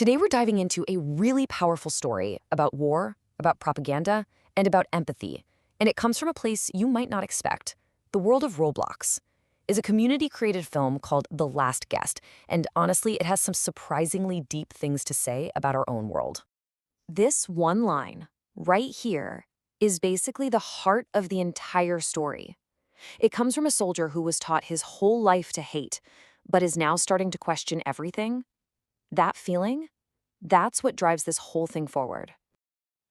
Today we're diving into a really powerful story about war, about propaganda, and about empathy. And it comes from a place you might not expect. The world of Roblox is a community-created film called The Last Guest, and honestly, it has some surprisingly deep things to say about our own world. This one line, right here, is basically the heart of the entire story. It comes from a soldier who was taught his whole life to hate, but is now starting to question everything. That feeling, that's what drives this whole thing forward.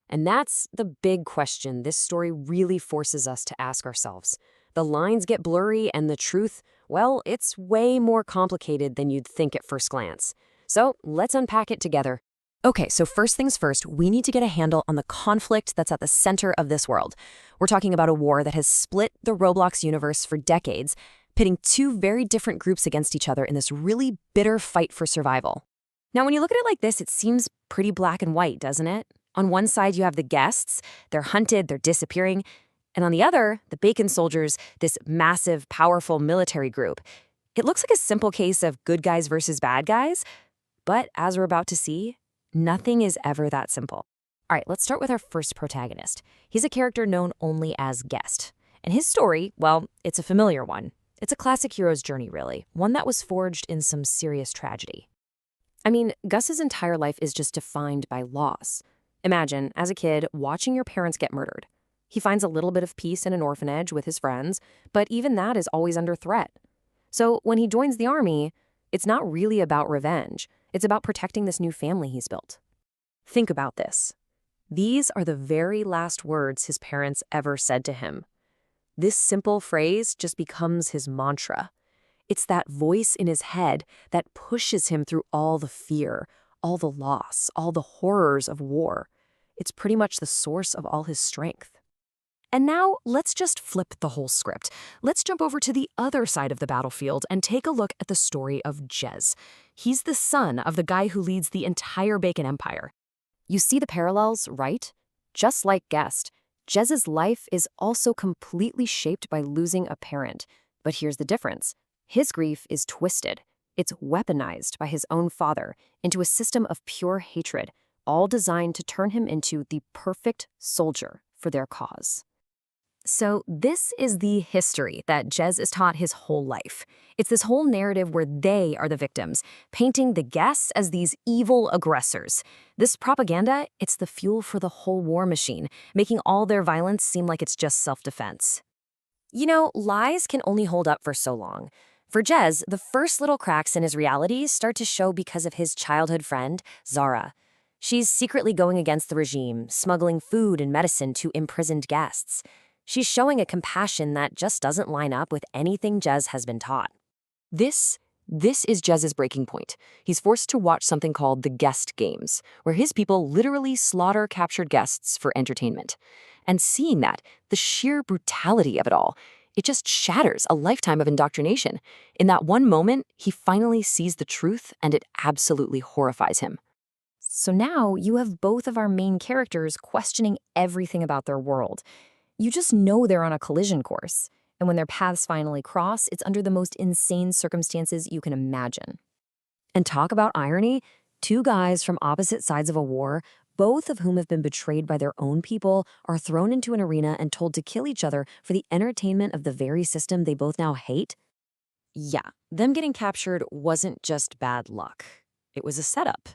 And that's the big question this story really forces us to ask ourselves. The lines get blurry and the truth, well, it's way more complicated than you'd think at first glance. So let's unpack it together. Okay, so first things first, we need to get a handle on the conflict that's at the center of this world. We're talking about a war that has split the Roblox universe for decades, pitting two very different groups against each other in this really bitter fight for survival. Now, when you look at it like this, it seems pretty black and white, doesn't it? On one side, you have the guests. They're hunted, they're disappearing. And on the other, the Bacon soldiers, this massive, powerful military group. It looks like a simple case of good guys versus bad guys. But as we're about to see, nothing is ever that simple. All right, let's start with our first protagonist. He's a character known only as Guest. And his story, well, it's a familiar one. It's a classic hero's journey, really. One that was forged in some serious tragedy. I mean, Gus's entire life is just defined by loss. Imagine, as a kid, watching your parents get murdered. He finds a little bit of peace in an orphanage with his friends, but even that is always under threat. So when he joins the army, it's not really about revenge. It's about protecting this new family he's built. Think about this. These are the very last words his parents ever said to him. This simple phrase just becomes his mantra. It's that voice in his head that pushes him through all the fear, all the loss, all the horrors of war. It's pretty much the source of all his strength. And now, let's just flip the whole script. Let's jump over to the other side of the battlefield and take a look at the story of Jez. He's the son of the guy who leads the entire Bacon Empire. You see the parallels, right? Just like Guest, Jez's life is also completely shaped by losing a parent. But here's the difference. His grief is twisted. It's weaponized by his own father into a system of pure hatred, all designed to turn him into the perfect soldier for their cause. So this is the history that Jez is taught his whole life. It's this whole narrative where they are the victims, painting the guests as these evil aggressors. This propaganda, it's the fuel for the whole war machine, making all their violence seem like it's just self-defense. You know, lies can only hold up for so long. For Jez, the first little cracks in his reality start to show because of his childhood friend, Zara. She's secretly going against the regime, smuggling food and medicine to imprisoned guests. She's showing a compassion that just doesn't line up with anything Jez has been taught. This is Jez's breaking point. He's forced to watch something called the Guest Games, where his people literally slaughter captured guests for entertainment. And seeing that, the sheer brutality of it all, it just shatters a lifetime of indoctrination. In that one moment, he finally sees the truth, and it absolutely horrifies him. So now you have both of our main characters questioning everything about their world. You just know they're on a collision course, and when their paths finally cross, it's under the most insane circumstances you can imagine. And talk about irony, two guys from opposite sides of a war, both of whom have been betrayed by their own people, are thrown into an arena and told to kill each other for the entertainment of the very system they both now hate? Yeah, them getting captured wasn't just bad luck. It was a setup.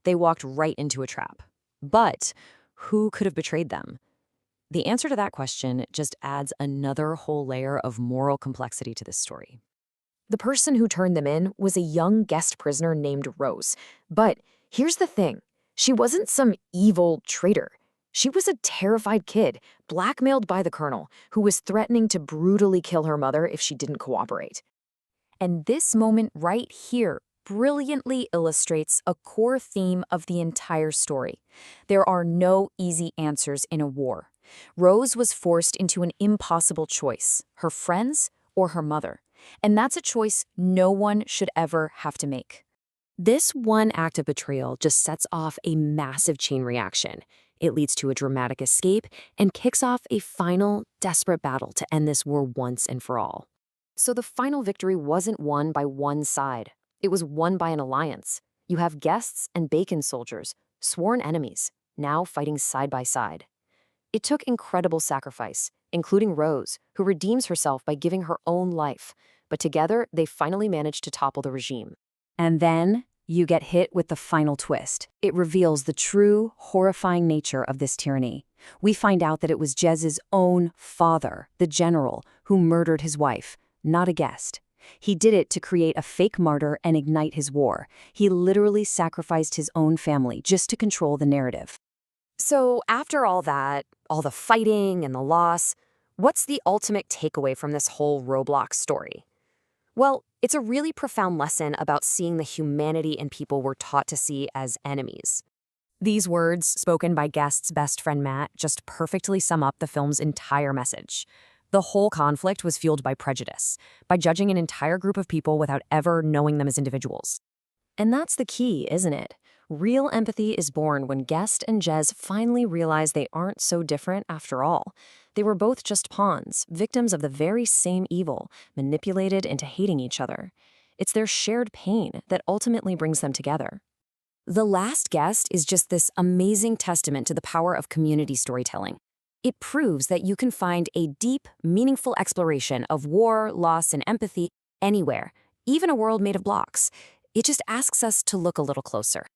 They walked right into a trap. But who could have betrayed them? The answer to that question just adds another whole layer of moral complexity to this story. The person who turned them in was a young guest prisoner named Rose. But here's the thing. She wasn't some evil traitor. She was a terrified kid, blackmailed by the colonel, who was threatening to brutally kill her mother if she didn't cooperate. And this moment right here brilliantly illustrates a core theme of the entire story. There are no easy answers in a war. Rose was forced into an impossible choice, her friends or her mother. And that's a choice no one should ever have to make. This one act of betrayal just sets off a massive chain reaction. It leads to a dramatic escape and kicks off a final, desperate battle to end this war once and for all. So the final victory wasn't won by one side. It was won by an alliance. You have guests and bacon soldiers, sworn enemies, now fighting side by side. It took incredible sacrifice, including Rose, who redeems herself by giving her own life, but together they finally managed to topple the regime. And then you get hit with the final twist. It reveals the true, horrifying nature of this tyranny. We find out that it was Jez's own father, the general, who murdered his wife, not a guest. He did it to create a fake martyr and ignite his war. He literally sacrificed his own family just to control the narrative. So after all that, all the fighting and the loss, what's the ultimate takeaway from this whole Roblox story? Well, it's a really profound lesson about seeing the humanity in people we're taught to see as enemies. These words, spoken by Guest's best friend Matt, just perfectly sum up the film's entire message. The whole conflict was fueled by prejudice, by judging an entire group of people without ever knowing them as individuals. And that's the key, isn't it? Real empathy is born when Guest and Jez finally realize they aren't so different after all. They were both just pawns, victims of the very same evil, manipulated into hating each other. It's their shared pain that ultimately brings them together. The Last Guest is just this amazing testament to the power of community storytelling. It proves that you can find a deep, meaningful exploration of war, loss, and empathy anywhere, even a world made of blocks. It just asks us to look a little closer.